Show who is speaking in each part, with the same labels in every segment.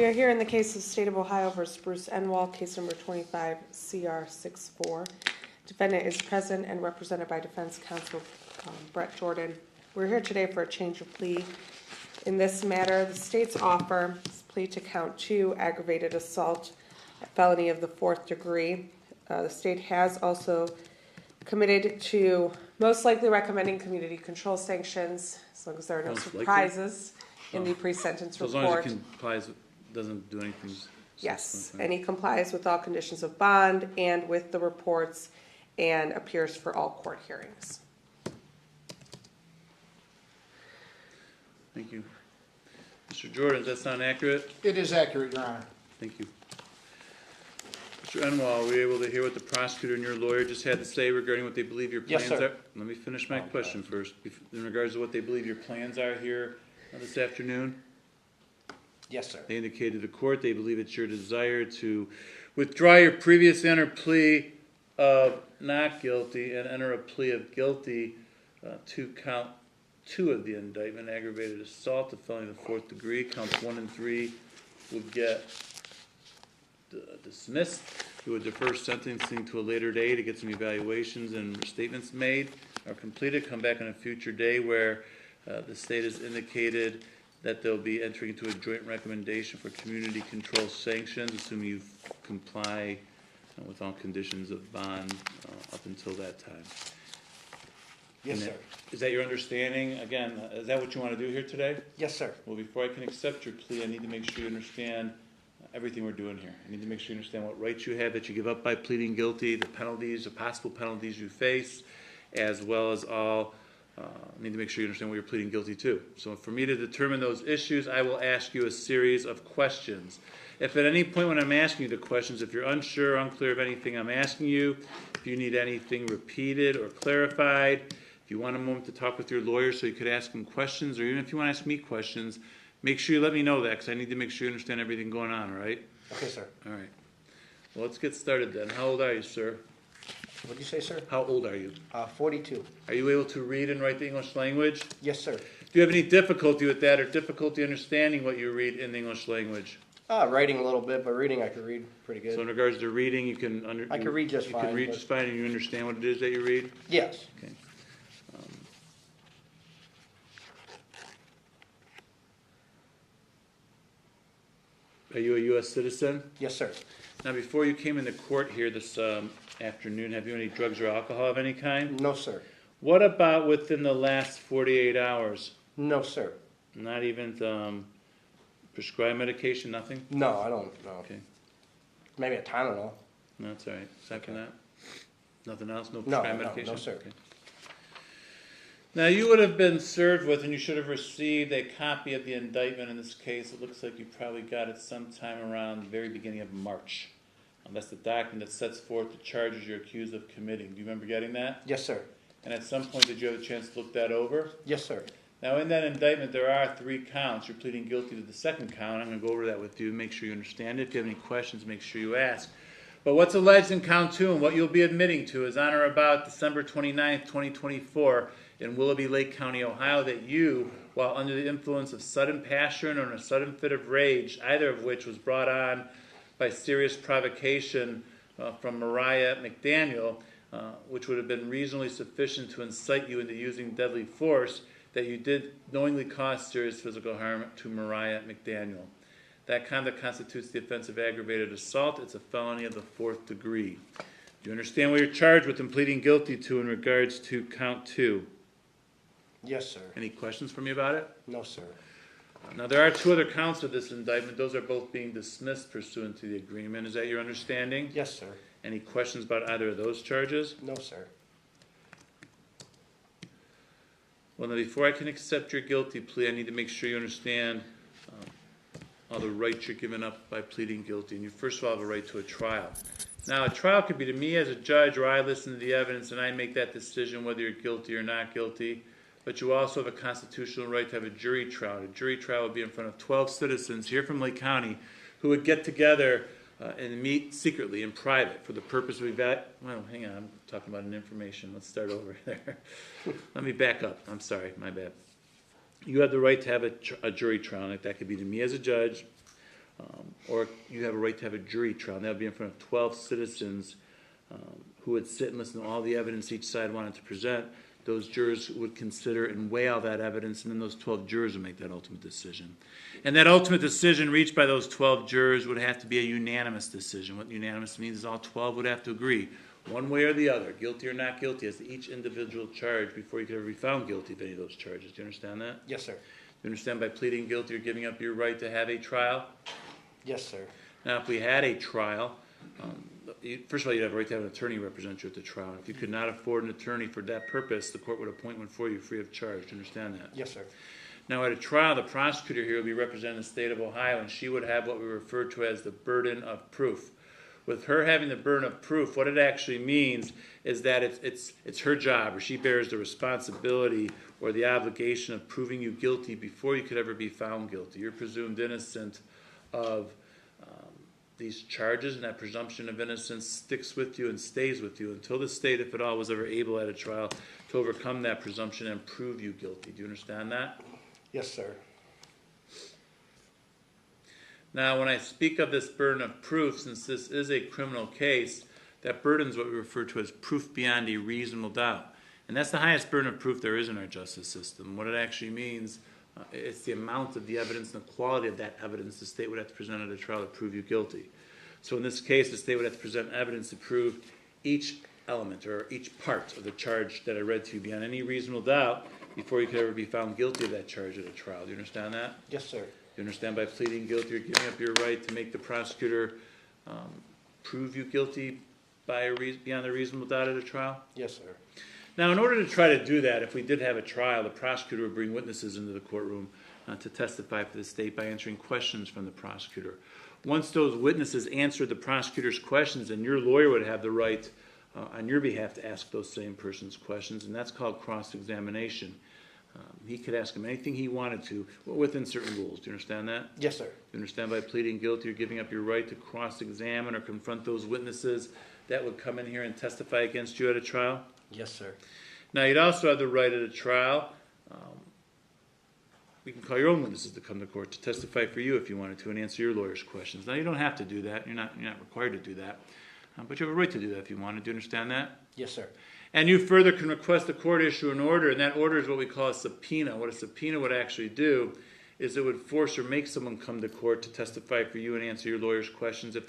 Speaker 1: We are here in the case of State of Ohio versus Bruce Enwall, case number 25 CR 64. Defendant is present and represented by defense counsel Brett Jordan. We're here today for a change of plea. In this matter, the state's offer is plea to count 2, aggravated assault, a felony of the 4th degree. The state has also committed to most likely recommending community control sanctions, as long as there are no surprises in the pre-sentence report.
Speaker 2: As long as it complies, doesn't do anything.
Speaker 1: Yes, and he complies with all conditions of bond and with the reports and appears for all court hearings.
Speaker 2: Thank you. Mr. Jordan, does that sound accurate?
Speaker 3: It is accurate, Your Honor.
Speaker 2: Thank you. Mr. Enwall, were you able to hear what the prosecutor and your lawyer just had to say regarding what they believe your plans
Speaker 3: Yes, sir.
Speaker 2: are? Let me finish my question first. In regards to what they believe your plans are here this afternoon,
Speaker 3: Yes, sir.
Speaker 2: they indicated to the court they believe it's your desire to withdraw your previous entered plea of not guilty and enter a plea of guilty to count 2 of the indictment, aggravated assault, a felony of the 4th degree. Counts 1 and 3 would get dismissed. You would defer sentencing to a later day to get some evaluations and statements made or completed. Come back on a future day where the state has indicated that they'll be entering into a joint recommendation for community control sanctions, assuming you comply with all conditions of bond up until that time.
Speaker 3: Yes, sir.
Speaker 2: Is that your understanding? Again, is that what you want to do here today?
Speaker 3: Yes, sir.
Speaker 2: Well, before I can accept your plea, I need to make sure you understand everything we're doing here. I need to make sure you understand what rights you have that you give up by pleading guilty, the penalties, the possible penalties you face, as well as all. I need to make sure you understand what you're pleading guilty to. So for me to determine those issues, I will ask you a series of questions. If at any point when I'm asking you the questions, if you're unsure, unclear of anything I'm asking you, if you need anything repeated or clarified, if you want a moment to talk with your lawyer so you could ask him questions, or even if you want to ask me questions, make sure you let me know that, because I need to make sure you understand everything going on, all right?
Speaker 3: Okay, sir.
Speaker 2: All right. Well, let's get started then. How old are you, sir?
Speaker 3: What did you say, sir?
Speaker 2: How old are you?
Speaker 3: 42.
Speaker 2: Are you able to read and write the English language?
Speaker 3: Yes, sir.
Speaker 2: Do you have any difficulty with that or difficulty understanding what you read in the English language?
Speaker 3: Writing a little bit, but reading I could read pretty good.
Speaker 2: So in regards to reading, you can
Speaker 3: I can read just fine.
Speaker 2: You can read just fine, and you understand what it is that you read?
Speaker 3: Yes.
Speaker 2: Okay. Are you a U.S. citizen?
Speaker 3: Yes, sir.
Speaker 2: Now, before you came into court here this afternoon, have you any drugs or alcohol of any kind?
Speaker 3: No, sir.
Speaker 2: What about within the last 48 hours?
Speaker 3: No, sir.
Speaker 2: Not even prescribed medication, nothing?
Speaker 3: No, I don't know.
Speaker 2: Okay.
Speaker 3: Maybe a Tylenol.
Speaker 2: No, that's all right. Aside from that? Nothing else? No
Speaker 3: No,
Speaker 2: prescribed medication?
Speaker 3: no, sir.
Speaker 2: Okay. Now, you would have been served with, and you should have received a copy of the indictment in this case. It looks like you probably got it sometime around the very beginning of March. That's the document that sets forth the charges you're accused of committing. Do you remember getting that?
Speaker 3: Yes, sir.
Speaker 2: And at some point, did you have a chance to look that over?
Speaker 3: Yes, sir.
Speaker 2: Now, in that indictment, there are 3 counts. You're pleading guilty to the 2nd count. I'm going to go over that with you, make sure you understand it. If you have any questions, make sure you ask. But what's alleged in count 2 and what you'll be admitting to is on or about December 29th, 2024, in Willoughby Lake County, Ohio, that you, while under the influence of sudden passion or in a sudden fit of rage, either of which was brought on by serious provocation from Mariah McDaniel, which would have been reasonably sufficient to incite you into using deadly force, that you did knowingly cause serious physical harm to Mariah McDaniel. That conduct constitutes the offense of aggravated assault. It's a felony of the 4th degree. Do you understand what you're charged with and pleading guilty to in regards to count 2?
Speaker 3: Yes, sir.
Speaker 2: Any questions for me about it?
Speaker 3: No, sir.
Speaker 2: Now, there are 2 other counts of this indictment. Those are both being dismissed pursuant to the agreement. Is that your understanding?
Speaker 3: Yes, sir.
Speaker 2: Any questions about either of those charges?
Speaker 3: No, sir.
Speaker 2: Well, now, before I can accept your guilty plea, I need to make sure you understand all the rights you're giving up by pleading guilty. And you first of all have a right to a trial. Now, a trial could be to me as a judge, or I listen to the evidence and I make that decision whether you're guilty or not guilty. But you also have a constitutional right to have a jury trial. A jury trial would be in front of 12 citizens here from Lake County who would get together and meet secretly in private for the purpose of well, hang on, I'm talking about an information. Let's start over there. Let me back up. I'm sorry, my bad. You have the right to have a jury trial. That could be to me as a judge, or you have a right to have a jury trial, and that would be in front of 12 citizens who would sit and listen to all the evidence each side wanted to present. Those jurors would consider and weigh all that evidence, and then those 12 jurors would make that ultimate decision. And that ultimate decision reached by those 12 jurors would have to be a unanimous decision. What unanimous means is all 12 would have to agree, one way or the other, guilty or not guilty, as to each individual charge before you could ever be found guilty of any of those charges. Do you understand that?
Speaker 3: Yes, sir.
Speaker 2: Do you understand by pleading guilty you're giving up your right to have a trial?
Speaker 3: Yes, sir.
Speaker 2: Now, if we had a trial, first of all, you'd have a right to have an attorney represent you at the trial. If you could not afford an attorney for that purpose, the court would appoint one for you free of charge. Do you understand that?
Speaker 3: Yes, sir.
Speaker 2: Now, at a trial, the prosecutor here would be representing the state of Ohio, and she would have what we refer to as the burden of proof. With her having the burden of proof, what it actually means is that it's her job, or she bears the responsibility or the obligation of proving you guilty before you could ever be found guilty. You're presumed innocent of these charges, and that presumption of innocence sticks with you and stays with you until the state, if at all, was ever able at a trial to overcome that presumption and prove you guilty. Do you understand that?
Speaker 3: Yes, sir.
Speaker 2: Now, when I speak of this burden of proof, since this is a criminal case, that burden is what we refer to as proof beyond a reasonable doubt. And that's the highest burden of proof there is in our justice system. What it actually means, it's the amount of the evidence and the quality of that evidence the state would have to present at a trial to prove you guilty. So in this case, the state would have to present evidence to prove each element or each part of the charge that I read to you beyond any reasonable doubt before you could ever be found guilty of that charge at a trial. Do you understand that?
Speaker 3: Yes, sir.
Speaker 2: You understand by pleading guilty, you're giving up your right to make the prosecutor prove you guilty by beyond a reasonable doubt at a trial?
Speaker 3: Yes, sir.
Speaker 2: Now, in order to try to do that, if we did have a trial, the prosecutor would bring witnesses into the courtroom to testify for the state by answering questions from the prosecutor. Once those witnesses answered the prosecutor's questions, then your lawyer would have the right on your behalf to ask those same person's questions, and that's called cross-examination. He could ask him anything he wanted to, within certain rules. Do you understand that?
Speaker 3: Yes, sir.
Speaker 2: Do you understand by pleading guilty, you're giving up your right to cross-examine or confront those witnesses that would come in here and testify against you at a trial?
Speaker 3: Yes, sir.
Speaker 2: Now, you'd also have the right at a trial. You can call your own witnesses to come to court to testify for you if you wanted to and answer your lawyer's questions. Now, you don't have to do that. You're not required to do that. But you have a right to do that if you wanted. Do you understand that?
Speaker 3: Yes, sir.
Speaker 2: And you further can request the court issue an order, and that order is what we call a subpoena. What a subpoena would actually do is it would force or make someone come to court to testify for you and answer your lawyer's questions if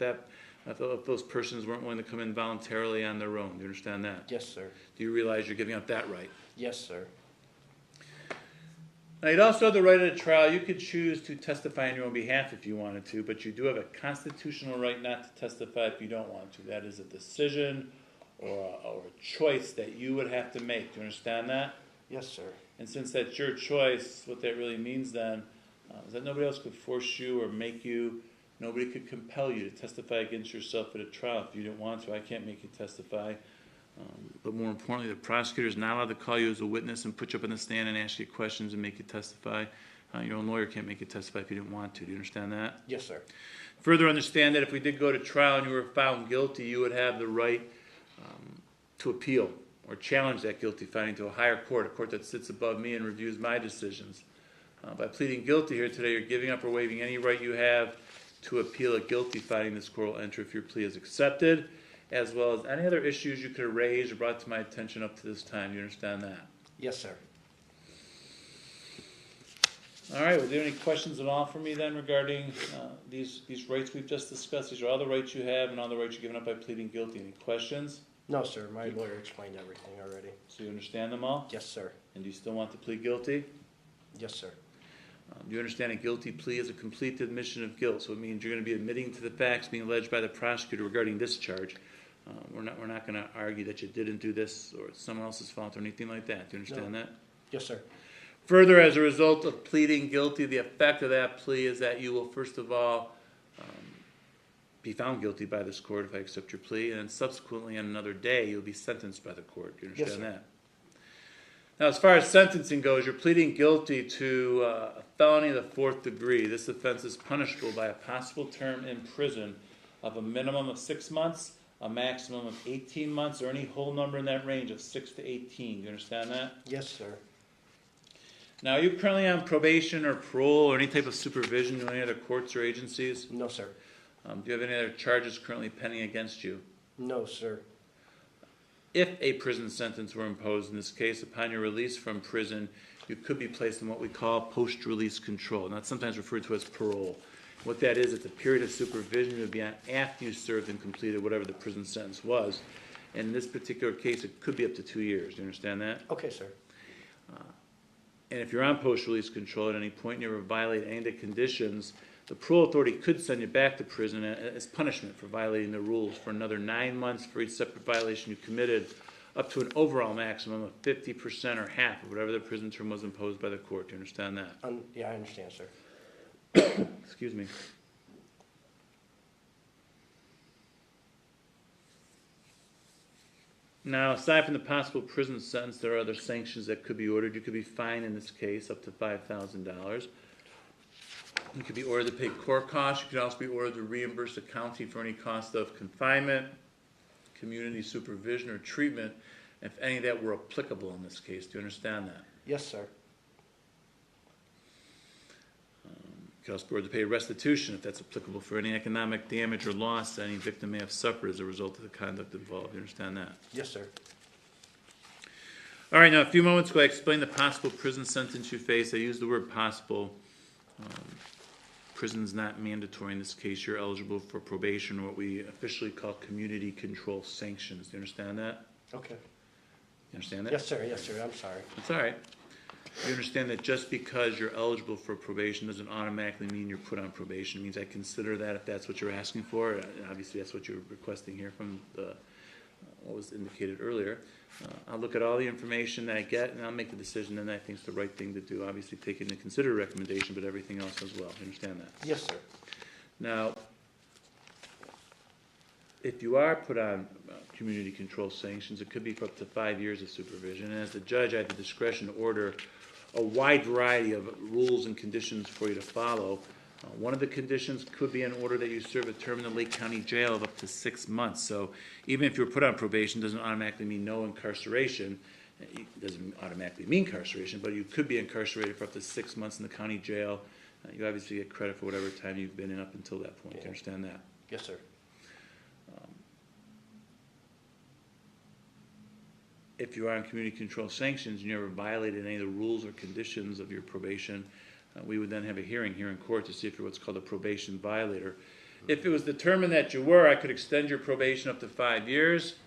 Speaker 2: those persons weren't willing to come in voluntarily on their own. Do you understand that?
Speaker 3: Yes, sir.
Speaker 2: Do you realize you're giving up that right?
Speaker 3: Yes, sir.
Speaker 2: Now, you'd also have the right at a trial. You could choose to testify on your own behalf if you wanted to, but you do have a constitutional right not to testify if you don't want to. That is a decision or a choice that you would have to make. Do you understand that?
Speaker 3: Yes, sir.
Speaker 2: And since that's your choice, what that really means then is that nobody else could force you or make you, nobody could compel you to testify against yourself at a trial if you didn't want to. I can't make you testify. But more importantly, the prosecutor is not allowed to call you as a witness and put you up in the stand and ask you questions and make you testify. Your own lawyer can't make you testify if you didn't want to. Do you understand that?
Speaker 3: Yes, sir.
Speaker 2: Further understand that if we did go to trial and you were found guilty, you would have the right to appeal or challenge that guilty finding to a higher court, a court that sits above me and reviews my decisions. By pleading guilty here today, you're giving up or waiving any right you have to appeal a guilty finding this court will enter if your plea is accepted, as well as any other issues you could have raised or brought to my attention up to this time. Do you understand that?
Speaker 3: Yes, sir.
Speaker 2: All right, were there any questions at all for me then regarding these rights we've just discussed? These are all the rights you have and all the rights you're giving up by pleading guilty. Any questions?
Speaker 3: No, sir. My lawyer explained everything already.
Speaker 2: So you understand them all?
Speaker 3: Yes, sir.
Speaker 2: And do you still want to plead guilty?
Speaker 3: Yes, sir.
Speaker 2: Do you understand a guilty plea is a complete admission of guilt? So it means you're going to be admitting to the facts being alleged by the prosecutor regarding this charge. We're not going to argue that you didn't do this or it's someone else's fault or anything like that. Do you understand that?
Speaker 3: Yes, sir.
Speaker 2: Further, as a result of pleading guilty, the effect of that plea is that you will first of all be found guilty by this court if I accept your plea, and then subsequently on another day you'll be sentenced by the court. Do you understand that? Now, as far as sentencing goes, you're pleading guilty to a felony of the 4th degree. This offense is punishable by a possible term in prison of a minimum of 6 months, a maximum of 18 months, or any whole number in that range of 6 to 18. Do you understand that?
Speaker 3: Yes, sir.
Speaker 2: Now, are you currently on probation or parole or any type of supervision in any other courts or agencies?
Speaker 3: No, sir.
Speaker 2: Do you have any other charges currently pending against you?
Speaker 3: No, sir.
Speaker 2: If a prison sentence were imposed, in this case, upon your release from prison, you could be placed in what we call post-release control, not sometimes referred to as parole. What that is, it's a period of supervision you would be on after you served and completed whatever the prison sentence was. And in this particular case, it could be up to 2 years. Do you understand that?
Speaker 3: Okay, sir.
Speaker 2: And if you're on post-release control at any point and you ever violate any of the conditions, the parole authority could send you back to prison as punishment for violating the rules for another 9 months for each separate violation you committed, up to an overall maximum of 50% or half of whatever the prison term was imposed by the court. Do you understand that?
Speaker 3: Yeah, I understand, sir.
Speaker 2: Excuse me. Now, aside from the possible prison sentence, there are other sanctions that could be ordered. You could be fined in this case up to $5,000. You could be ordered to pay court costs. You could also be ordered to reimburse the county for any cost of confinement, community supervision, or treatment, if any of that were applicable in this case. Do you understand that?
Speaker 3: Yes, sir.
Speaker 2: You could also be ordered to pay restitution if that's applicable for any economic damage or loss that any victim may have suffered as a result of the conduct involved. Do you understand that?
Speaker 3: Yes, sir.
Speaker 2: All right, now a few moments ago I explained the possible prison sentence you face. I used the word possible. Prison's not mandatory in this case. You're eligible for probation, or what we officially call community control sanctions. Do you understand that?
Speaker 3: Okay.
Speaker 2: You understand that?
Speaker 3: Yes, sir. Yes, sir. I'm sorry.
Speaker 2: That's all right. You understand that just because you're eligible for probation doesn't automatically mean you're put on probation. It means I consider that if that's what you're asking for. Obviously, that's what you're requesting here from what was indicated earlier. I'll look at all the information that I get, and I'll make the decision that I think is the right thing to do. Obviously, take into consider recommendation, but everything else as well. You understand that?
Speaker 3: Yes, sir.
Speaker 2: Now, if you are put on community control sanctions, it could be for up to 5 years of supervision. And as the judge, I have the discretion to order a wide variety of rules and conditions for you to follow. One of the conditions could be an order that you serve a term in the Lake County Jail of up to 6 months. So even if you're put on probation, it doesn't automatically mean no incarceration. It doesn't automatically mean incarceration, but you could be incarcerated for up to 6 months in the county jail. You obviously get credit for whatever time you've been in up until that point. Do you understand that?
Speaker 3: Yes, sir.
Speaker 2: If you are on community control sanctions and you ever violated any of the rules or conditions of your probation, we would then have a hearing here in court to see if you're what's called a probation violator. If it was determined that you were, I could extend your probation up to 5 years.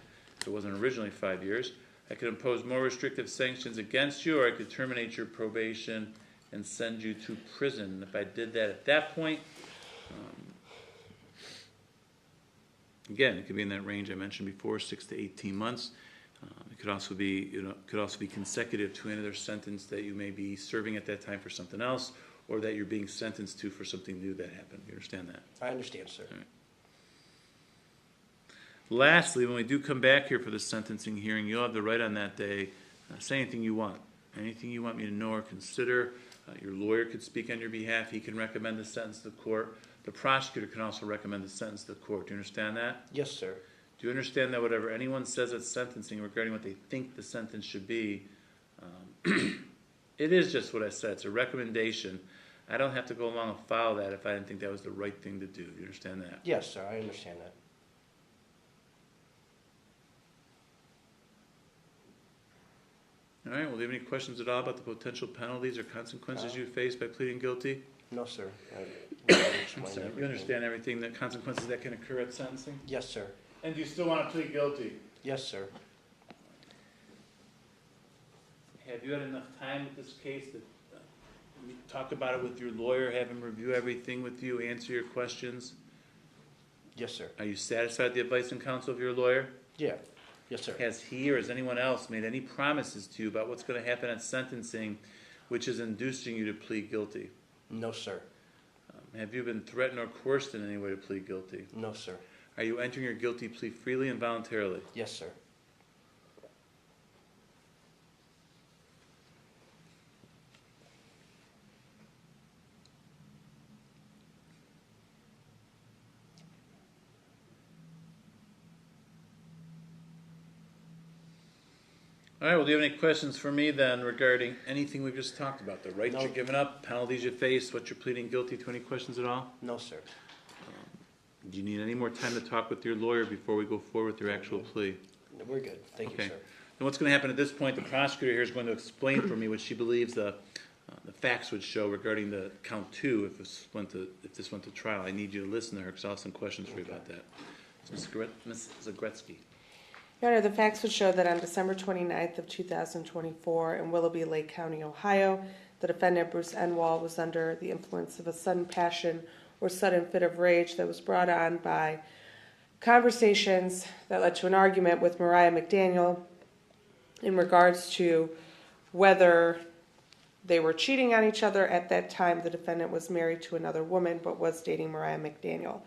Speaker 2: If it wasn't originally 5 years, I could impose more restrictive sanctions against you, or I could terminate your probation and send you to prison. If I did that at that point, again, it could be in that range I mentioned before, 6 to 18 months. It could also be consecutive to another sentence that you may be serving at that time for something else, or that you're being sentenced to for something new that happened. You understand that?
Speaker 3: I understand, sir.
Speaker 2: All right. Lastly, when we do come back here for the sentencing hearing, you'll have the right on that day say anything you want. Anything you want me to know or consider. Your lawyer could speak on your behalf. He can recommend the sentence to the court. The prosecutor can also recommend the sentence to the court. Do you understand that?
Speaker 3: Yes, sir.
Speaker 2: Do you understand that whatever anyone says at sentencing regarding what they think the sentence should be, it is just what I said. It's a recommendation. I don't have to go along and follow that if I didn't think that was the right thing to do. Do you understand that?
Speaker 3: Yes, sir. I understand that.
Speaker 2: All right. Well, do you have any questions at all about the potential penalties or consequences you face by pleading guilty?
Speaker 3: No, sir.
Speaker 2: I'm sorry. You understand everything, the consequences that can occur at sentencing?
Speaker 3: Yes, sir.
Speaker 2: And do you still want to plead guilty?
Speaker 3: Yes, sir.
Speaker 2: Have you had enough time with this case to talk about it with your lawyer, have him review everything with you, answer your questions?
Speaker 3: Yes, sir.
Speaker 2: Are you satisfied with the advice and counsel of your lawyer?
Speaker 3: Yeah. Yes, sir.
Speaker 2: Has he or has anyone else made any promises to you about what's going to happen at sentencing which is inducing you to plead guilty?
Speaker 3: No, sir.
Speaker 2: Have you been threatened or coerced in any way to plead guilty?
Speaker 3: No, sir.
Speaker 2: Are you entering your guilty plea freely and voluntarily?
Speaker 3: Yes, sir.
Speaker 2: All right, well, do you have any questions for me then regarding anything we've just talked about? The rights
Speaker 3: No.
Speaker 2: you're giving up, penalties you face, what you're pleading guilty to? Any questions at all?
Speaker 3: No, sir.
Speaker 2: Do you need any more time to talk with your lawyer before we go forward with your actual plea?
Speaker 3: We're good. Thank you,
Speaker 2: Okay.
Speaker 3: sir.
Speaker 2: And what's going to happen at this point, the prosecutor here is going to explain for me what she believes the facts would show regarding the count 2 if this went to trial. I need you to listen to her because I'll have some questions for you about that. Ms. Zagretsky.
Speaker 1: Your Honor, the facts would show that on December 29th of 2024 in Willoughby Lake County, Ohio, the defendant, Bruce Enwall, was under the influence of a sudden passion or sudden fit of rage that was brought on by conversations that led to an argument with Mariah McDaniel in regards to whether they were cheating on each other. At that time, the defendant was married to another woman but was dating Mariah McDaniel.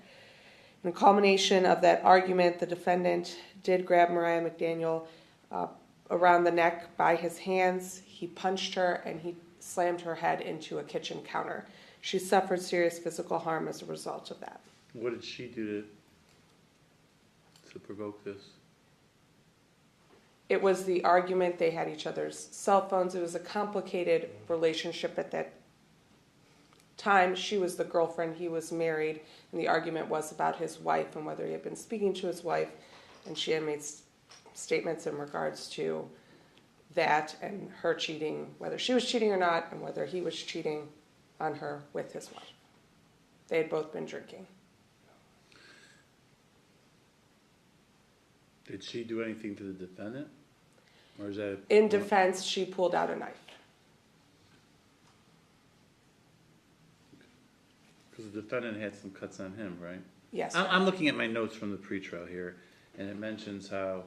Speaker 1: In the culmination of that argument, the defendant did grab Mariah McDaniel around the neck by his hands. He punched her and he slammed her head into a kitchen counter. She suffered serious physical harm as a result of that.
Speaker 2: What did she do to provoke this?
Speaker 1: It was the argument. They had each other's cell phones. It was a complicated relationship at that time. She was the girlfriend. He was married. And the argument was about his wife and whether he had been speaking to his wife. And she had made statements in regards to that and her cheating, whether she was cheating or not, and whether he was cheating on her with his wife. They had both been drinking.
Speaker 2: Did she do anything to the defendant? Or is that
Speaker 1: In defense, she pulled out a knife.
Speaker 2: because the defendant had some cuts on him, right?
Speaker 1: Yes.
Speaker 2: I'm looking at my notes from the pretrial here, and it mentions how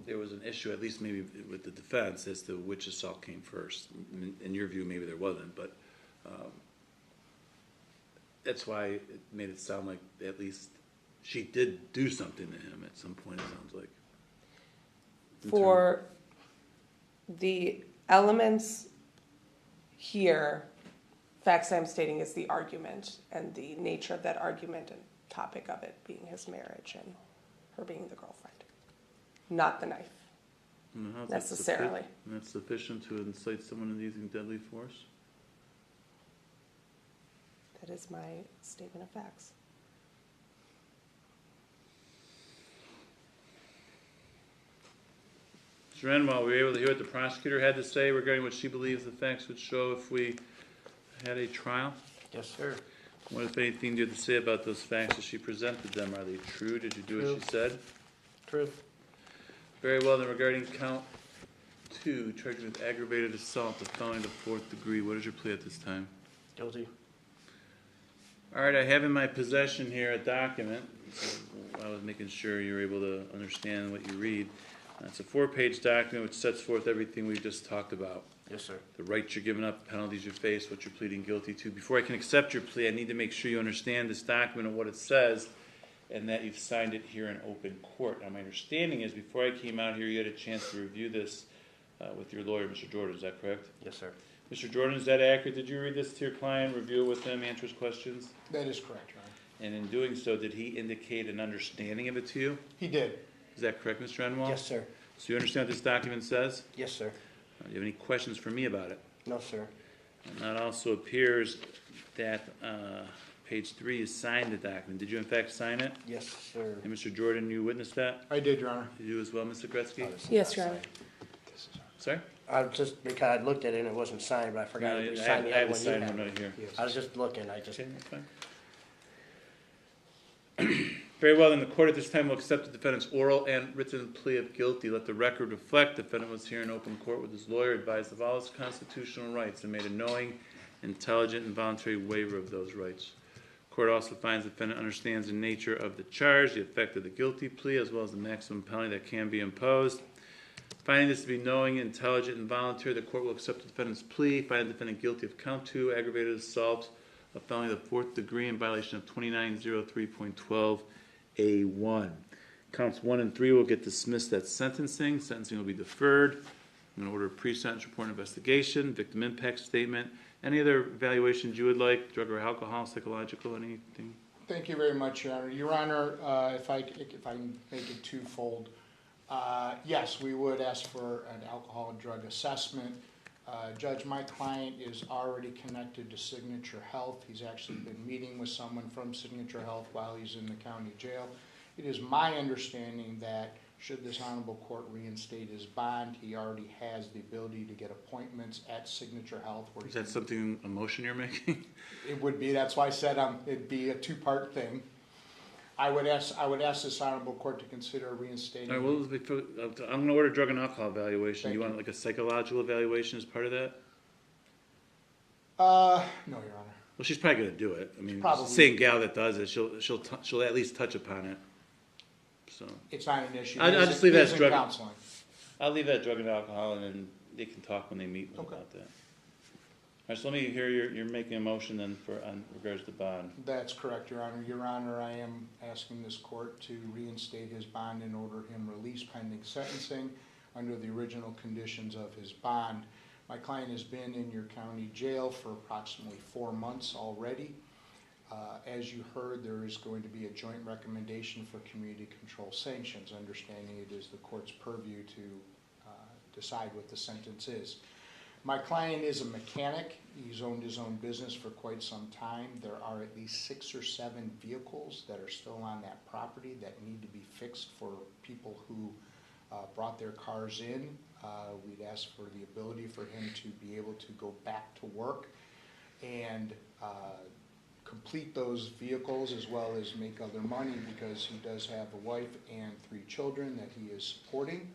Speaker 2: there was an issue, at least maybe with the defense, as to which assault came first. In your view, maybe there wasn't, but that's why it made it sound like at least she did do something to him at some point, it sounds like.
Speaker 1: For the elements here, facts I'm stating is the argument and the nature of that argument and topic of it being his marriage and her being the girlfriend, not the knife,
Speaker 2: How's
Speaker 1: necessarily.
Speaker 2: That's sufficient to incite someone in using deadly force?
Speaker 1: That is my statement of facts.
Speaker 2: Mr. Renwell, were you able to hear what the prosecutor had to say regarding what she believes the facts would show if we had a trial?
Speaker 3: Yes, sir.
Speaker 2: What, if anything, do you have to say about those facts as she presented them? Are they true? Did you do what she said?
Speaker 3: True.
Speaker 2: Very well, then regarding count 2, charged with aggravated assault, a felony to 4th degree, what is your plea at this time?
Speaker 3: Guilty.
Speaker 2: All right, I have in my possession here a document. I was making sure you're able to understand what you read. It's a 4-page document which sets forth everything we've just talked about.
Speaker 3: Yes, sir.
Speaker 2: The rights you're giving up, penalties you face, what you're pleading guilty to. Before I can accept your plea, I need to make sure you understand this document and what it says, and that you've signed it here in open court. Now, my understanding is before I came out here, you had a chance to review this with your lawyer, Mr. Jordan. Is that correct?
Speaker 3: Yes, sir.
Speaker 2: Mr. Jordan, is that accurate? Did you read this to your client, review it with him, answer his questions?
Speaker 4: That is correct, Your Honor.
Speaker 2: And in doing so, did he indicate an understanding of it to you?
Speaker 4: He did.
Speaker 2: Is that correct, Mr. Enwall?
Speaker 3: Yes, sir.
Speaker 2: So you understand what this document says?
Speaker 3: Yes, sir.
Speaker 2: Do you have any questions for me about it?
Speaker 3: No, sir.
Speaker 2: And it also appears that page 3 is signed the document. Did you in fact sign it?
Speaker 3: Yes, sir.
Speaker 2: And Mr. Jordan, you witnessed that?
Speaker 4: I did, Your Honor.
Speaker 2: Did you as well, Mr. Gretzky?
Speaker 1: Yes, Your Honor.
Speaker 2: Sorry?
Speaker 3: I was just, because I looked at it and it wasn't signed, but I forgot
Speaker 2: No,
Speaker 3: to
Speaker 2: I
Speaker 3: sign the
Speaker 2: have
Speaker 3: other
Speaker 2: the
Speaker 3: one you
Speaker 2: signed
Speaker 3: had.
Speaker 2: one right here.
Speaker 3: I was just looking, I just,
Speaker 2: Okay, that's fine. Very well, then the court at this time will accept the defendant's oral and written plea of guilty. Let the record reflect the defendant was here in open court with his lawyer, advised of all his constitutional rights, and made a knowing, intelligent, and voluntary waiver of those rights. The court also finds the defendant understands the nature of the charge, the effect of the guilty plea, as well as the maximum penalty that can be imposed. Finding this to be knowing, intelligent, and voluntary, the court will accept the defendant's plea, find the defendant guilty of count 2, aggravated assault, a felony of the 4th degree in violation of 2903.12A1. Counts 1 and 3 will get dismissed at sentencing. Sentencing will be deferred. I'm going to order a pre-sentence report investigation, victim impact statement, any other evaluations you would like, drug or alcohol, psychological, anything?
Speaker 4: Thank you very much, Your Honor. Your Honor, if I can make it twofold, yes, we would ask for an alcohol and drug assessment. Judge, my client is already connected to Signature Health. He's actually been meeting with someone from Signature Health while he's in the county jail. It is my understanding that should this honorable court reinstate his bond, he already has the ability to get appointments at Signature Health.
Speaker 2: Is that something, a motion you're making?
Speaker 4: It would be, that's why I said it'd be a two-part thing. I would ask this honorable court to consider reinstating.
Speaker 2: All right, well, I'm gonna order drug and alcohol evaluation.
Speaker 4: Thank
Speaker 2: You
Speaker 4: you.
Speaker 2: want like a psychological evaluation as part of that?
Speaker 4: No, Your Honor.
Speaker 2: Well, she's probably gonna do it. I mean,
Speaker 4: Probably.
Speaker 2: same gal that does it, she'll at least touch upon it. So,
Speaker 4: It's not an issue.
Speaker 2: I'll
Speaker 4: It
Speaker 2: just leave that as
Speaker 4: isn't
Speaker 2: drug-
Speaker 4: counseling.
Speaker 2: I'll leave that drug and alcohol and then they can talk when they meet
Speaker 4: Okay.
Speaker 2: about that. All right, so let me hear you're making a motion then on regards to bond.
Speaker 4: That's correct, Your Honor. Your Honor, I am asking this court to reinstate his bond and order him released pending sentencing under the original conditions of his bond. My client has been in your county jail for approximately 4 months already. As you heard, there is going to be a joint recommendation for community control sanctions, understanding it is the court's purview to decide what the sentence is. My client is a mechanic. He's owned his own business for quite some time. There are at least 6 or 7 vehicles that are still on that property that need to be fixed for people who brought their cars in. We'd ask for the ability for him to be able to go back to work and complete those vehicles as well as make other money, because he does have a wife and 3 children that he is supporting.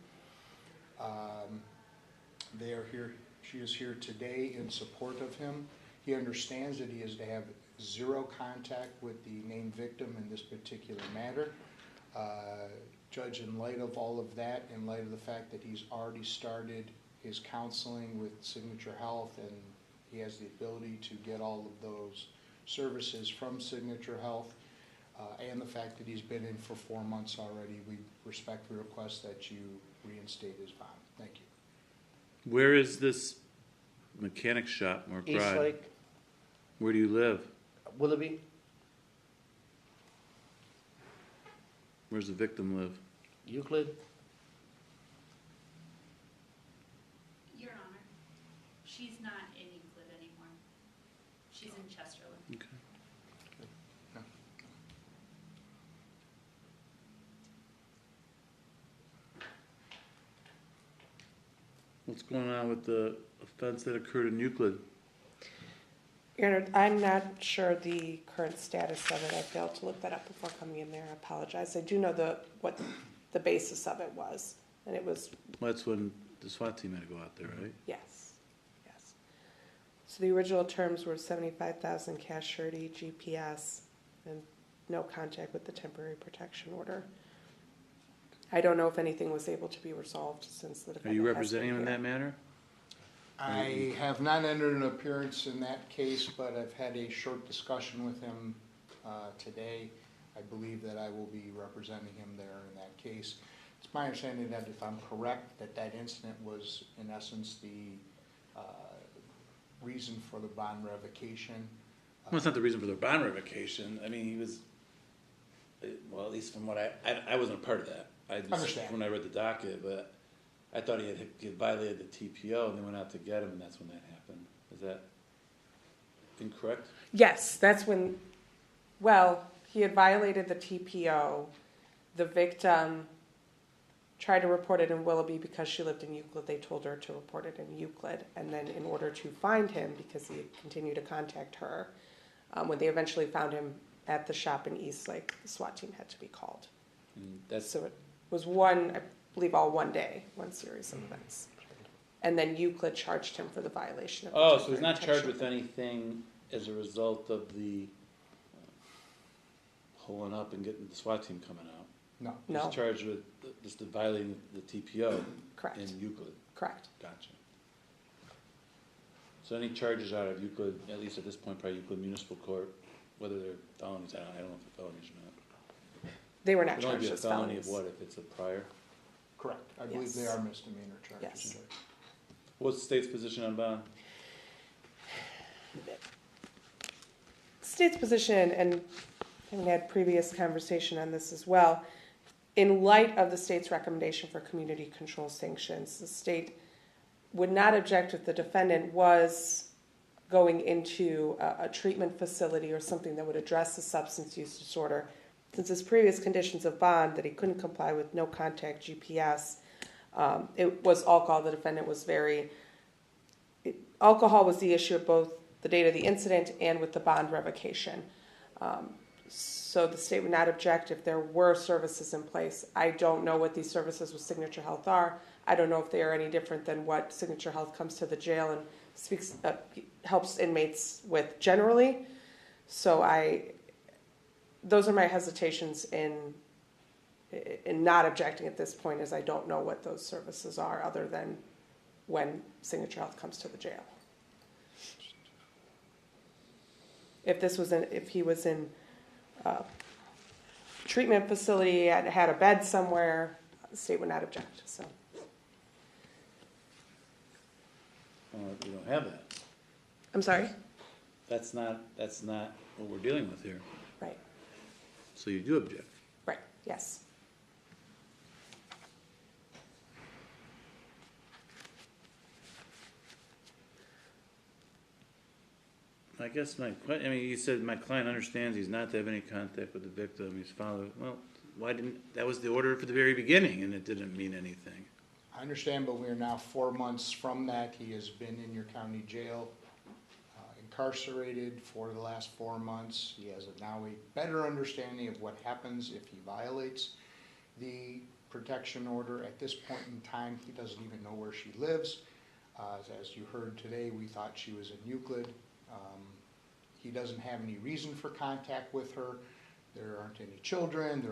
Speaker 4: They are here. She is here today in support of him. He understands that he is to have 0 contact with the named victim in this particular matter. Judge, in light of all of that, in light of the fact that he's already started his counseling with Signature Health and he has the ability to get all of those services from Signature Health, and the fact that he's been in for 4 months already, we respectfully request that you reinstate his bond. Thank you.
Speaker 2: Where is this mechanic shop, McBride?
Speaker 3: Eastlake,
Speaker 2: Where do you live?
Speaker 3: Willoughby,
Speaker 2: Where's the victim live?
Speaker 3: Euclid.
Speaker 5: Your Honor, she's not in Euclid anymore. She's in Chesterland.
Speaker 2: Okay. What's going on with the offense that occurred in Euclid?
Speaker 1: Your Honor, I'm not sure the current status of it. I failed to look that up before coming in there. I apologize. I do know what the basis of it was, and it was,
Speaker 2: Well, that's when the SWAT team had to go out there, right?
Speaker 1: yes, yes. So the original terms were 75,000 cash surety, GPS, and no contact with the temporary protection order. I don't know if anything was able to be resolved since the
Speaker 2: Are
Speaker 1: defendant
Speaker 2: you
Speaker 1: has
Speaker 2: representing him
Speaker 1: been
Speaker 2: in
Speaker 1: here.
Speaker 2: that manner?
Speaker 4: I have not entered an appearance in that case, but I've had a short discussion with him today. I believe that I will be representing him there in that case. It's my understanding that if I'm correct, that incident was in essence the reason for the bond revocation.
Speaker 2: Well, it's not the reason for the bond revocation. I mean, he was, well, at least from what I wasn't a part of that. I just,
Speaker 4: Understand.
Speaker 2: when I read the docket, but I thought he had violated the TPO and they went out to get him and that's when that happened. Is that incorrect?
Speaker 1: Yes, that's when, well, he had violated the TPO. The victim tried to report it in Willoughby because she lived in Euclid. They told her to report it in Euclid. And then in order to find him, because he had continued to contact her, when they eventually found him at the shop in Eastlake, the SWAT team had to be called.
Speaker 2: And that's,
Speaker 1: So it was one, I believe all one day, one series of events. And then Euclid charged him for the violation of the
Speaker 2: oh, so he's
Speaker 1: temporary
Speaker 2: not charged
Speaker 1: protection.
Speaker 2: with anything as a result of the pulling up and getting the SWAT team coming out.
Speaker 4: No.
Speaker 1: No,
Speaker 2: He's charged with just the violating the TPO
Speaker 1: correct,
Speaker 2: in Euclid.
Speaker 1: correct.
Speaker 2: Gotcha. So any charges out of Euclid, at least at this point, probably Euclid Municipal Court, whether they're felonies, I don't know if they're felonies or not.
Speaker 1: They were not
Speaker 2: It'd only be
Speaker 1: charged
Speaker 2: a
Speaker 1: as
Speaker 2: felony
Speaker 1: felonies.
Speaker 2: of what, if it's a prior?
Speaker 4: Correct. I believe they
Speaker 1: Yes.
Speaker 4: are misdemeanor charges.
Speaker 1: Yes.
Speaker 4: Judge.
Speaker 2: What's the state's position on bond?
Speaker 1: State's position, and having had previous conversation on this as well, in light of the state's recommendation for community control sanctions, the state would not object if the defendant was going into a treatment facility or something that would address the substance use disorder. Since his previous conditions of bond that he couldn't comply with, no contact GPS, it was alcohol. The defendant was alcohol was the issue of both the date of the incident and with the bond revocation. So the state would not object if there were services in place. I don't know what these services with Signature Health are. I don't know if they are any different than what Signature Health comes to the jail and helps inmates with generally. So those are my hesitations in not objecting at this point, as I don't know what those services are other than when Signature Health comes to the jail. If he was in a treatment facility and had a bed somewhere, the state would not object. So
Speaker 2: We don't have that.
Speaker 1: I'm sorry.
Speaker 2: That's not what we're dealing with here.
Speaker 1: Right.
Speaker 2: So you do object.
Speaker 1: Right. Yes.
Speaker 2: I guess you said my client understands he's not to have any contact with the victim. He's following. Well, why didn't? That was the order for the very beginning, and it didn't mean anything.
Speaker 4: I understand, but we are now 4 months from that. He has been in your county jail, incarcerated for the last 4 months. He has now a better understanding of what happens if he violates the protection order. At this point in time, he doesn't even know where she lives. As you heard today, we thought she was in Euclid. He doesn't have any reason for contact with her. There aren't any children.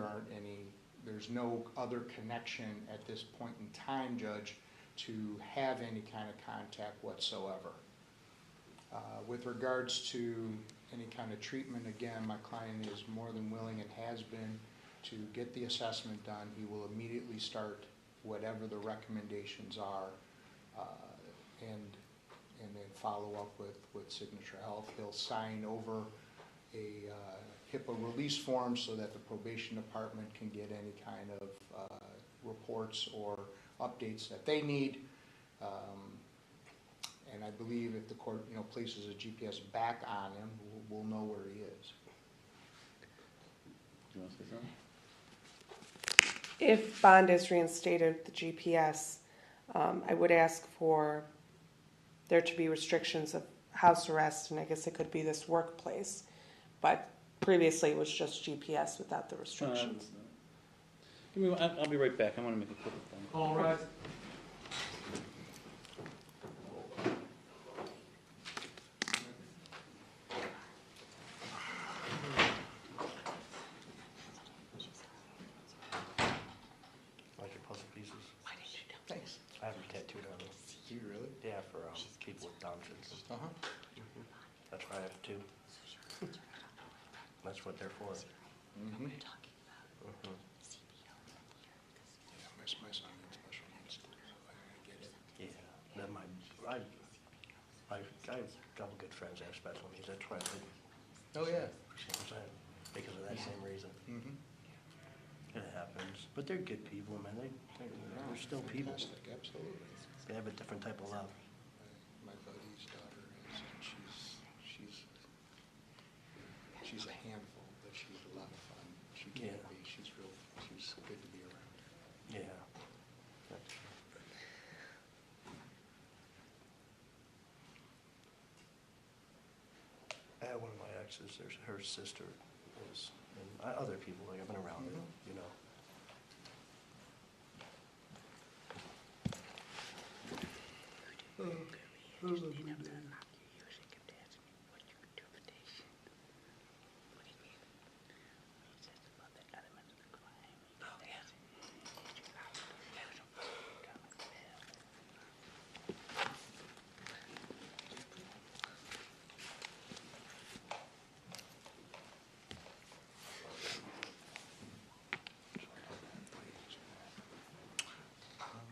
Speaker 4: There's no other connection at this point in time, Judge, to have any kind of contact whatsoever. With regards to any kind of treatment, again, my client is more than willing and has been to get the assessment done. He will immediately start whatever the recommendations are, and then follow up with Signature Health. He'll sign over a HIPAA release form so that the probation department can get any kind of reports or updates that they need. And I believe if the court, places a GPS back on him, we'll know where he is.
Speaker 2: You want to say something?
Speaker 1: If bond is reinstated, the GPS, I would ask for there to be restrictions of house arrest, and I guess it could be this workplace, but previously it was just GPS without the restrictions.
Speaker 2: I'll be right back. I want to make a quick point.
Speaker 6: All right.
Speaker 3: Like your puzzle pieces.
Speaker 4: Thanks.
Speaker 3: I have them tattooed on them.
Speaker 4: Do you really?
Speaker 3: Yeah, for people with Down syndrome.
Speaker 4: Uh-huh.
Speaker 3: That's why I have two. That's what they're for.
Speaker 4: Mm-hmm.
Speaker 3: Mhm.
Speaker 4: Yeah, my son needs special needs, so I get it.
Speaker 3: Yeah, that I have good friends that have special needs. That's why I did.
Speaker 4: Oh, yeah.
Speaker 3: Because of that same reason.
Speaker 4: Mm-hmm.
Speaker 3: It happens, but they're good people, man. They're still people.
Speaker 4: Fantastic, absolutely.
Speaker 3: They have a different type of love.
Speaker 4: My buddy's daughter is, she's a handful, but she's a lot of fun. She can
Speaker 3: Yeah.
Speaker 4: be, she's good to be around.
Speaker 3: Yeah. I had one of my exes, her sister is, and other people, like I've been around her, you know.
Speaker 4: Let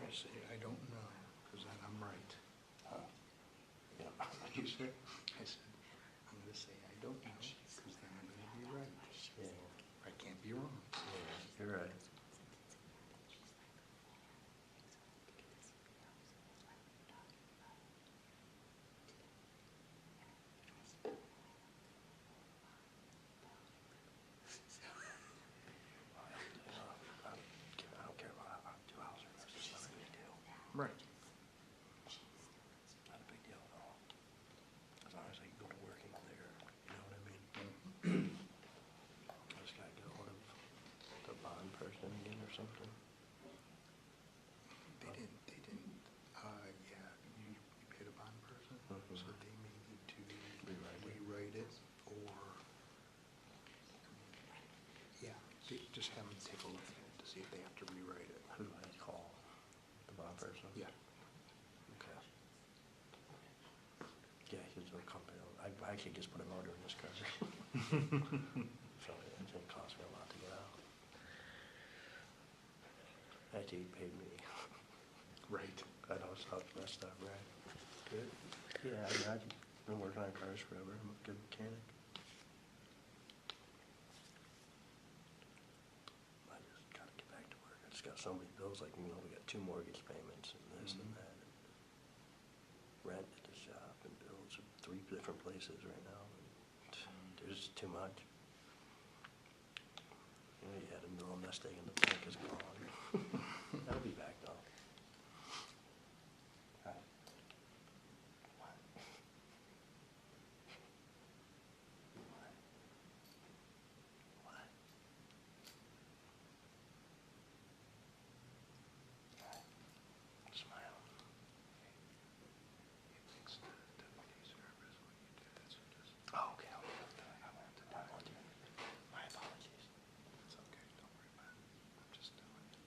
Speaker 4: me see, I don't know, because I'm right.
Speaker 3: Yeah.
Speaker 4: Just have them take a look at it to see if they have to rewrite it.
Speaker 3: Who do I call? The bond person?
Speaker 4: Yeah.
Speaker 3: Okay. Yeah, he's a company. I actually just put an order in this car. So it didn't cost me a lot to get out. Actually, he paid me.
Speaker 4: Right.
Speaker 3: I know it's not messed up, right? Good. Yeah, I mean, I've been working on cars forever. I'm a good mechanic. I just gotta get back to work. I just got so many bills, like, we got 2 mortgage payments and this and that. And rent at the shop and bills at 3 different places right now. And there's too much. You know, you had a little nest egg in the bank is gone. That'll be back though. Alright. What? What? Alright. Smile. Oh, okay. I won't do. My apologies.
Speaker 4: It's okay, don't worry about it. I'm just doing it.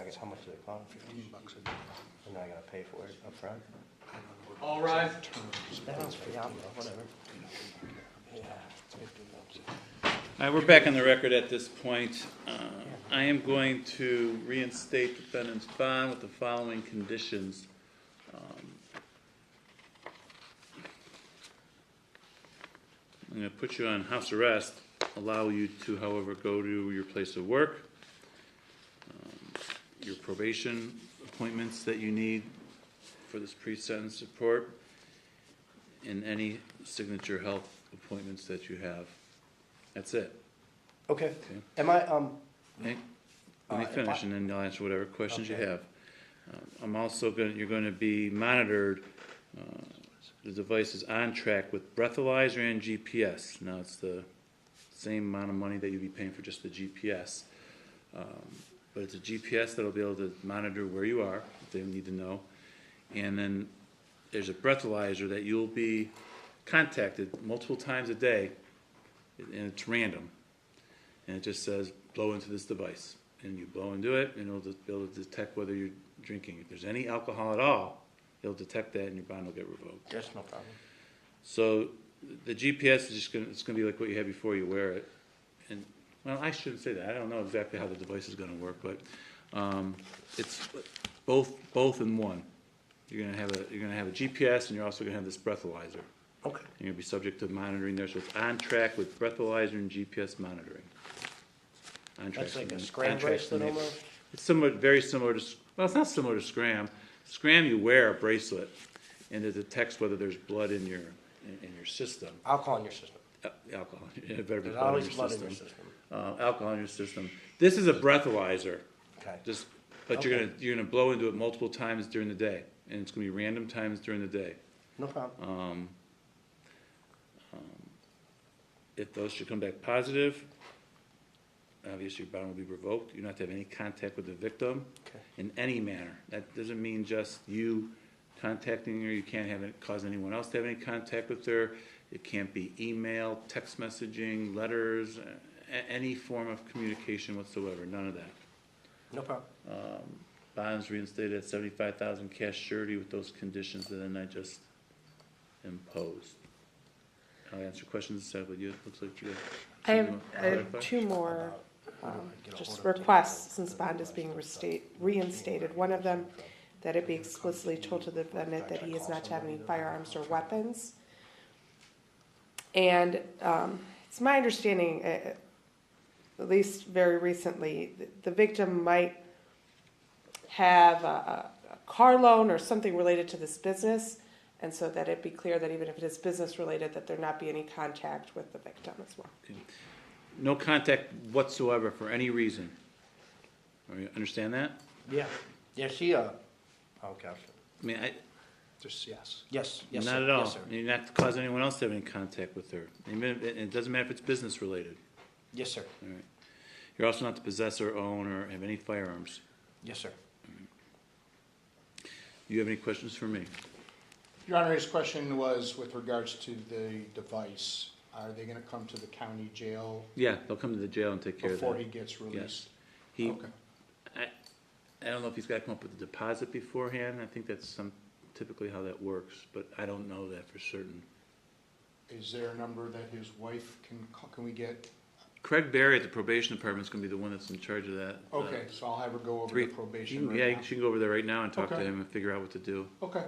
Speaker 3: I guess how much do they cost?
Speaker 4: $15 a day.
Speaker 3: And I gotta pay for it up front?
Speaker 2: All rise.
Speaker 3: That sounds free, I don't know, whatever. Yeah.
Speaker 2: All right, we're back on the record at this point. I am going to reinstate defendant's bond with the following conditions. I'm going to put you on house arrest, allow you to, however, go to your place of work, your probation appointments that you need for this pre-sentence report, and any signature health appointments that you have. That's it.
Speaker 3: Okay.
Speaker 2: Okay.
Speaker 3: Am I,
Speaker 2: Okay? Let me finish, and then I'll answer whatever questions you
Speaker 3: Okay.
Speaker 2: have. I'm also you're going to be monitored. The device is on track with breathalyzer and GPS. Now, it's the same amount of money that you'd be paying for just the GPS. But it's a GPS that'll be able to monitor where you are, if they need to know. And then there's a breathalyzer that you'll be contacted multiple times a day, and it's random. And it just says, blow into this device. And you blow into it, and it'll be able to detect whether you're drinking. If there's any alcohol at all, it'll detect that, and your bond will get revoked.
Speaker 3: yes, no problem.
Speaker 2: So the GPS is just it's going to be like what you had before you wear it. And, well, I shouldn't say that. I don't know exactly how the device is going to work, but it's both in one. You're going to have a GPS, and you're also going to have this breathalyzer.
Speaker 3: Okay.
Speaker 2: And you're going to be subject to monitoring there, so it's on track with breathalyzer and GPS monitoring. On track.
Speaker 3: That's like a
Speaker 2: on
Speaker 3: scram
Speaker 2: track
Speaker 3: bracelet
Speaker 2: to enable-
Speaker 3: almost?
Speaker 2: It's similar, very similar to, well, it's not similar to Scram. Scram, you wear a bracelet, and it detects whether there's blood in your system.
Speaker 3: Alcohol in your system.
Speaker 2: Alcohol, it better be
Speaker 3: There's
Speaker 2: blood in
Speaker 3: always
Speaker 2: your
Speaker 3: blood in
Speaker 2: system.
Speaker 3: your system.
Speaker 2: Alcohol in your system. This is a breathalyzer,
Speaker 3: Okay.
Speaker 2: but
Speaker 3: Okay.
Speaker 2: you're gonna blow into it multiple times during the day, and it's gonna be random times during the day.
Speaker 3: No problem.
Speaker 2: If those should come back positive, obviously your bond will be revoked. You don't have to have any contact with the victim
Speaker 3: Okay.
Speaker 2: in any manner. That doesn't mean just you contacting her. You can't have it cause anyone else to have any contact with her. It can't be email, text messaging, letters, any form of communication whatsoever. None of that.
Speaker 3: No problem.
Speaker 2: Bonds reinstated at $75,000 cash surety with those conditions that then I just imposed. I'll answer questions instead, but it looks like you
Speaker 1: I have
Speaker 2: clarify?
Speaker 1: two more, just requests, since bond is being reinstated. One of them, that it be explicitly told to the defendant that he is not to have any firearms or weapons. And it's my understanding, at least very recently, the victim might have a car loan or something related to this business, and so that it be clear that even if it is business related, that there not be any contact with the victim as well.
Speaker 2: Okay. No contact whatsoever for any reason. All right, understand that?
Speaker 3: Yeah. Yeah, she, oh gosh.
Speaker 2: I mean,
Speaker 4: Just yes.
Speaker 3: Yes, yes,
Speaker 2: not
Speaker 3: sir.
Speaker 2: at all.
Speaker 3: Yes, sir.
Speaker 2: You're not to cause anyone else to have any contact with her. It doesn't matter if it's business related.
Speaker 3: Yes, sir.
Speaker 2: All right. You're also not to possess or own or have any firearms.
Speaker 3: Yes, sir.
Speaker 2: Do you have any questions for me?
Speaker 4: Your Honor, his question was with regards to the device. Are they going to come to the county jail
Speaker 2: Yeah, they'll come to the jail and take care of that.
Speaker 4: before he gets released?
Speaker 2: He,
Speaker 4: Okay.
Speaker 2: I don't know if he's got to come up with a deposit beforehand. I think that's typically how that works, but I don't know that for certain.
Speaker 4: Is there a number that his wife can we get?
Speaker 2: Craig Berry at the probation department is going to be the one that's in charge of that.
Speaker 4: Okay, so I'll have her go over
Speaker 2: Three-
Speaker 4: the probation right
Speaker 2: Yeah,
Speaker 4: now.
Speaker 2: she can go over there right now and talk to
Speaker 4: Okay.
Speaker 2: him and figure out what to do,
Speaker 4: Okay,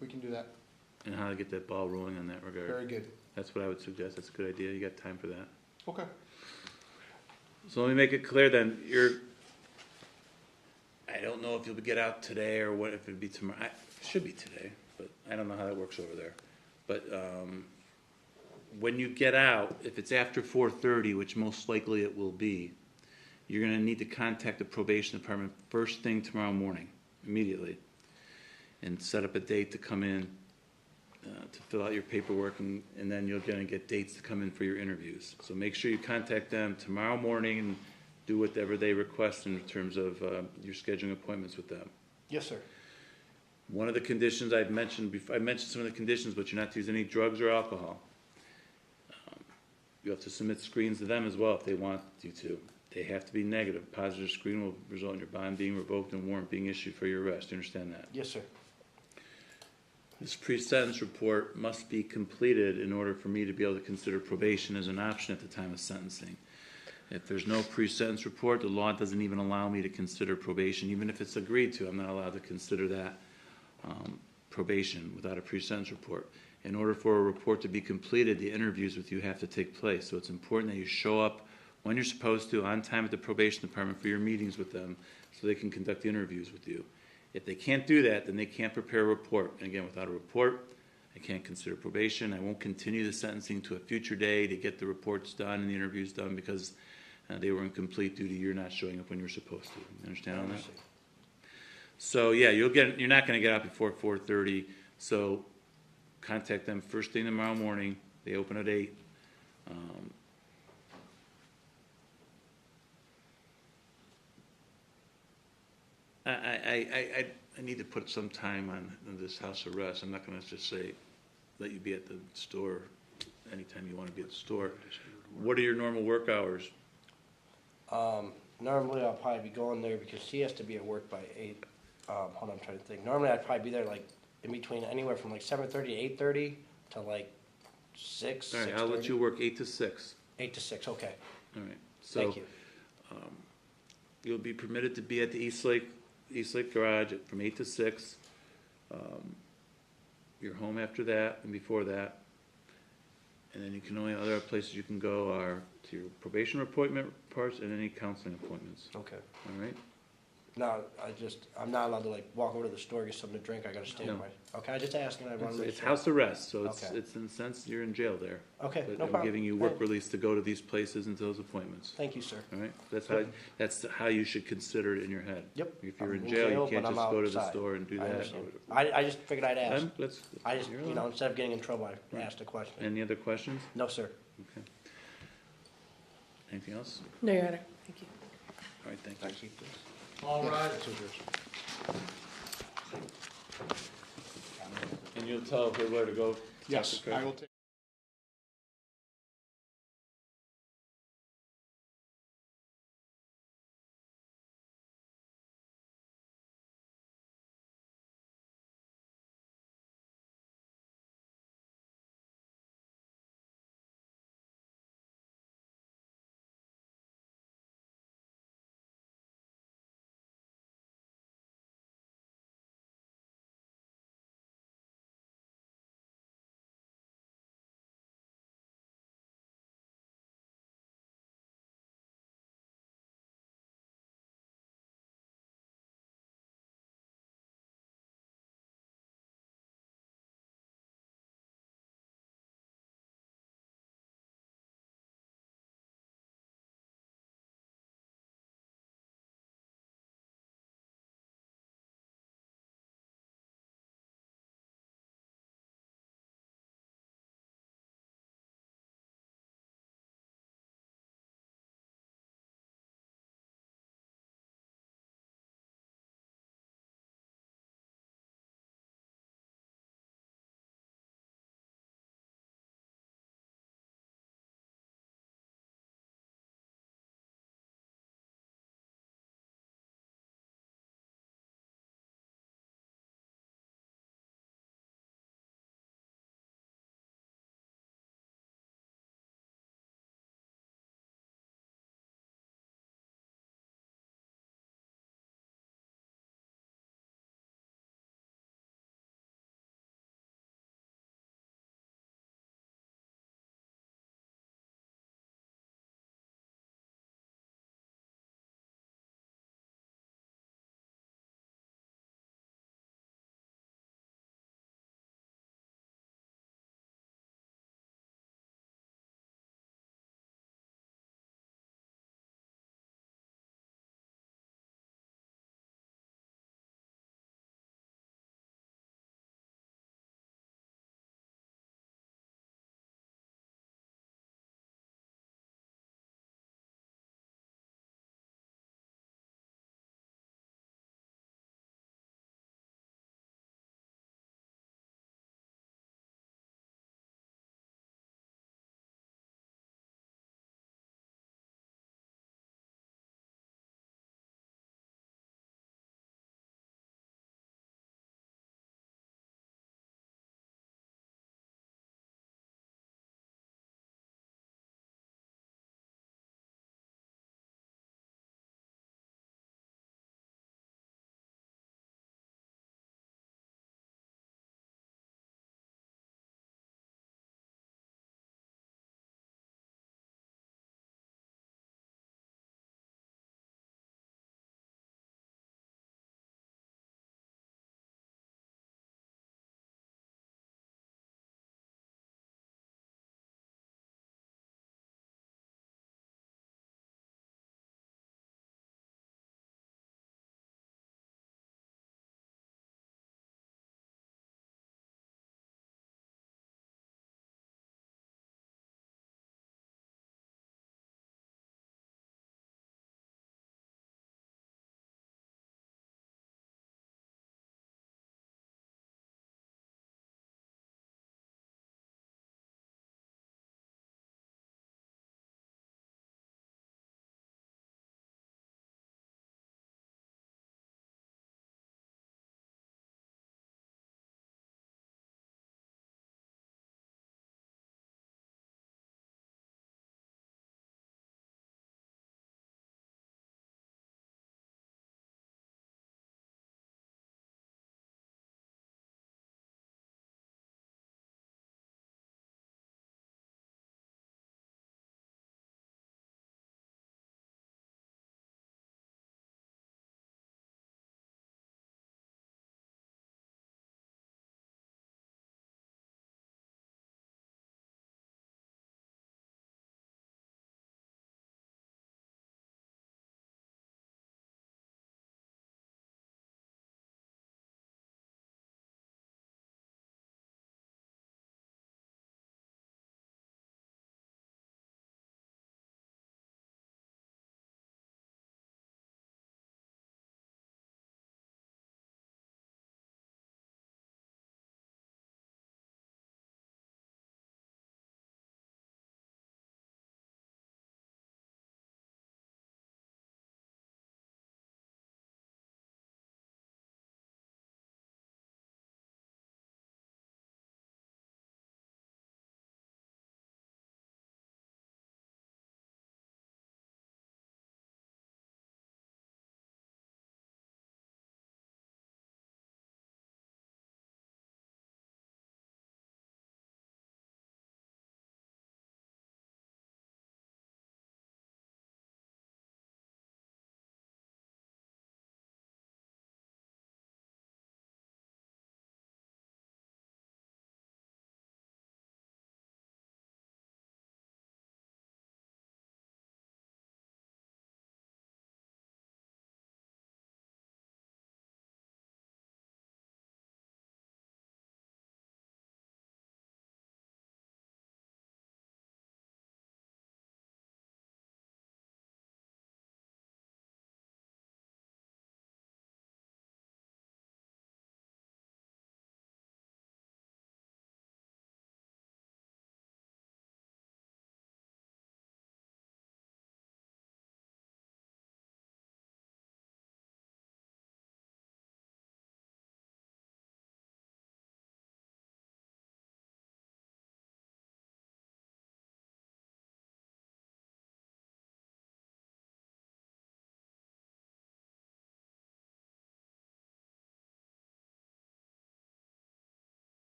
Speaker 4: we can do that.
Speaker 2: and how to get that ball rolling in that regard.
Speaker 4: Very good.
Speaker 2: That's what I would suggest. That's a good idea. You got time for that.
Speaker 4: Okay.
Speaker 2: So let me make it clear then, I don't know if you'll get out today or what, if it'd be tomorrow. It should be today, but I don't know how that works over there. But when you get out, if it's after 4:30, which most likely it will be, you're gonna need to contact the probation department first thing tomorrow morning, immediately, and set up a date to come in to fill out your paperwork, and then you're gonna get dates to come in for your interviews. So make sure you contact them tomorrow morning and do whatever they request in terms of your scheduling appointments with them.
Speaker 3: Yes, sir.
Speaker 2: One of the conditions I've mentioned before, I mentioned some of the conditions, but you're not to use any drugs or alcohol. You have to submit screens to them as well if they want you to. They have to be negative. Positive screen will result in your bond being revoked and warrant being issued for your arrest. You understand that?
Speaker 3: Yes, sir.
Speaker 2: This pre-sentence report must be completed in order for me to be able to consider probation as an option at the time of sentencing. If there's no pre-sentence report, the law doesn't even allow me to consider probation. Even if it's agreed to, I'm not allowed to consider that probation without a pre-sentence report. In order for a report to be completed, the interviews with you have to take place. So it's important that you show up when you're supposed to, on time at the probation department for your meetings with them, so they can conduct the interviews with you. If they can't do that, then they can't prepare a report. And again, without a report, I can't consider probation. I won't continue the sentencing to a future day to get the reports done and the interviews done because they were incomplete due to your not showing up when you're supposed to. You understand on that? So yeah, you're not going to get out before 4:30. So contact them first thing tomorrow morning. They open at 8. I need to put some time on this house arrest. I'm not going to just say let you be at the store anytime you want to be at the store. What are your normal work hours?
Speaker 3: Normally I'll probably be going there because he has to be at work by 8. Hold on, I'm trying to think. Normally I'd probably be there like in between anywhere from like 7:30 to 8:30 to like 6.
Speaker 2: All right, I'll let you work 8 to 6.
Speaker 3: 8 to 6, okay.
Speaker 2: All right. So
Speaker 3: Thank you.
Speaker 2: You'll be permitted to be at the East Lake Garage from 8 to 6. You're home after that and before that. And then you can only other places you can go are to your probation appointment parts and any counseling appointments.
Speaker 3: Okay.
Speaker 2: All right?
Speaker 3: No, I'm not allowed to like walk over to the store, get something to drink. I gotta stay
Speaker 2: No.
Speaker 3: in my. Okay, I just asking. I want to make
Speaker 2: It's
Speaker 3: sure.
Speaker 2: house arrest, so
Speaker 3: Okay.
Speaker 2: it's in a sense you're in jail there.
Speaker 3: Okay,
Speaker 2: But
Speaker 3: no
Speaker 2: I'm
Speaker 3: problem.
Speaker 2: giving you work release to go to these places and to those appointments.
Speaker 3: Thank you, sir.
Speaker 2: All right? That's how you should consider it in your head.
Speaker 3: Yep.
Speaker 2: If you're
Speaker 3: I'm
Speaker 2: in jail, you
Speaker 3: but
Speaker 2: can't
Speaker 3: I'm
Speaker 2: just go to the
Speaker 3: outside.
Speaker 2: store and do
Speaker 3: I
Speaker 2: that.
Speaker 3: understand. I just figured I'd ask. I just,
Speaker 2: you're
Speaker 3: you
Speaker 2: allowed.
Speaker 3: know, instead of getting in trouble, I asked a question.
Speaker 2: Any other questions?
Speaker 3: No, sir.
Speaker 2: Okay. Anything else?
Speaker 1: No, Your Honor. Thank you.
Speaker 2: All right, thank you.
Speaker 3: I keep this.
Speaker 4: All right.
Speaker 2: And you'll tell her where to go?
Speaker 4: Yes, I will take.